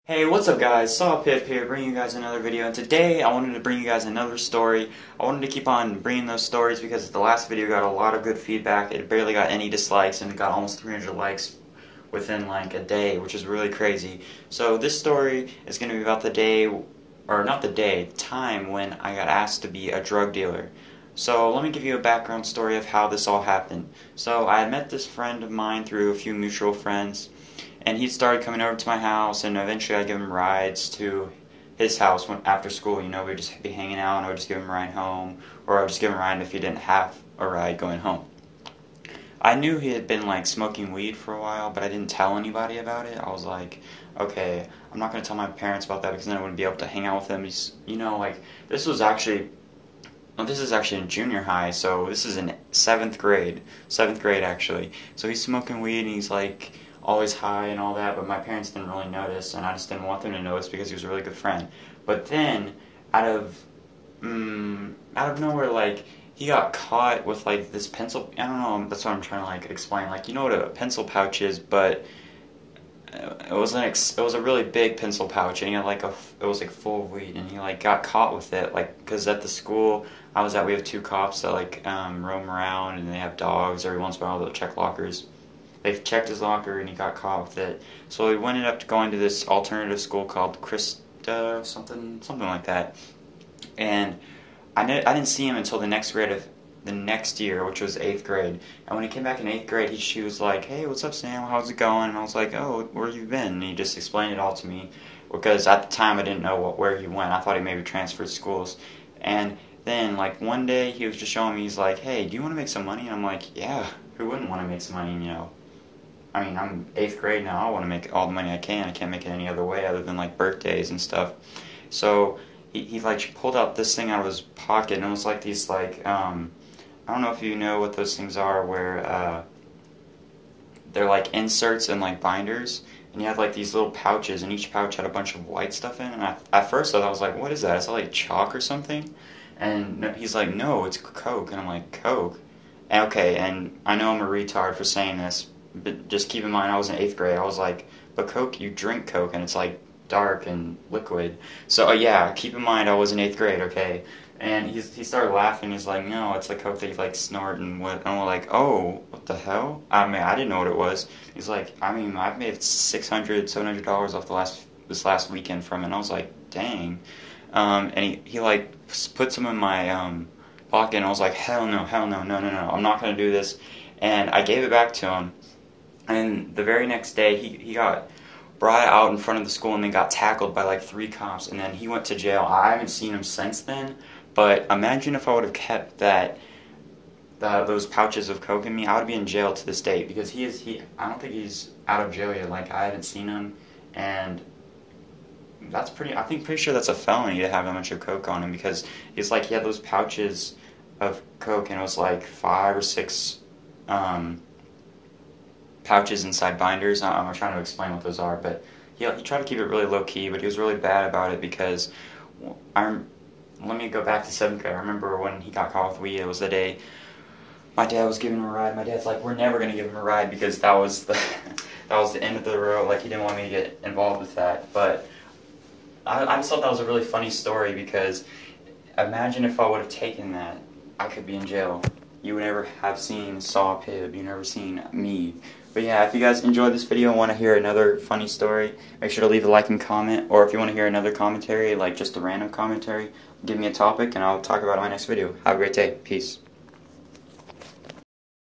Hey, what's up guys? Saw Pibb here, bringing you guys another video, and today I wanted to bring you guys another story. I wanted to keep on bringing those stories because the last video got a lot of good feedback. It barely got any dislikes, and it got almost 300 likes within like a day, which is really crazy. So this story is going to be about the day, or not the day, time when I got asked to be a drug dealer. So let me give you a background story of how this all happened. So I had met this friend of mine through a few mutual friends, and he started coming over to my house, and eventually I'd give him rides to his house after school. You know, we'd just be hanging out, and I would just give him a ride home, or I would just give him a ride if he didn't have a ride going home. I knew he had been like smoking weed for a while, but I didn't tell anybody about it. I was like, okay, I'm not going to tell my parents about that because then I wouldn't be able to hang out with him. You know, like, this was actually, well, this is actually in junior high, so this is in 7th grade actually. So he's smoking weed, and he's like always high and all that, but my parents didn't really notice, and I just didn't want them to notice because he was a really good friend. But then, out of nowhere, like, he got caught with like this pencil. I don't know. That's what I'm trying to like explain. Like, you know what a pencil pouch is, but it was a really big pencil pouch, and he had like it was like full of weed, and he like got caught with it, like, because at the school I was at, we have 2 cops that like roam around, and they have dogs. Every once in a while they'll check lockers. They checked his locker, and he got caught with it. So he ended up going to this alternative school called Krista, something like that. And I didn't see him until the next year, which was 8th grade. And when he came back in 8th grade, she was like, "Hey, what's up, Sam? How's it going?" And I was like, "Oh, where you been?" And he just explained it all to me, because at the time I didn't know where he went. I thought he maybe transferred schools. And then, like, one day he was just showing me, he's like, "Hey, do you want to make some money?" And I'm like, "Yeah, who wouldn't want to make some money, you know? I mean, I'm 8th grade now. I want to make all the money I can. I can't make it any other way other than like birthdays and stuff." So he like pulled out this thing out of his pocket, and it was like these like I don't know if you know what those things are, where they're like inserts and like binders, and you have like these little pouches, and each pouch had a bunch of white stuff in it. And at first I was like, "What is that? Is that like chalk or something?" And he's like, "No, it's Coke." And I'm like, "Coke?" And okay, and I know I'm a retard for saying this, but just keep in mind, I was in 8th grade. I was like, "But Coke, you drink Coke, and it's like dark and liquid." So yeah, keep in mind, I was in 8th grade, okay? And he started laughing. He's like, "No, it's like Coke that you like snort and what." And we're like, "Oh, what the hell?" I mean, I didn't know what it was. He's like, "I mean, I've made $600, $700 off this last weekend from it." And I was like, "Dang." And he like put some in my pocket, and I was like, "Hell no, hell no, no, no, no, I'm not gonna do this." And I gave it back to him. And the very next day, he got brought out in front of the school, and then got tackled by like 3 cops, and then he went to jail. I haven't seen him since then, but imagine if I would have kept those pouches of Coke in me, I would be in jail to this day, because I don't think he's out of jail yet. Like, I haven't seen him, and that's pretty sure that's a felony to have a bunch of Coke on him, because it's like he had those pouches of Coke, and it was like 5 or 6 pouches inside binders. I'm trying to explain what those are, but he tried to keep it really low key, but he was really bad about it, because let me go back to 7th grade. I remember when he got caught with weed. It was the day my dad was giving him a ride. My dad's like, "We're never gonna give him a ride," because that was the that was the end of the road. Like, he didn't want me to get involved with that. But I just thought that was a really funny story, because imagine if I would have taken that, I could be in jail. You would never have saw Pibb. You never seen me. But yeah, if you guys enjoyed this video and want to hear another funny story, make sure to leave a like and comment. Or if you want to hear another commentary, like just a random commentary, give me a topic, and I'll talk about it in my next video. Have a great day. Peace.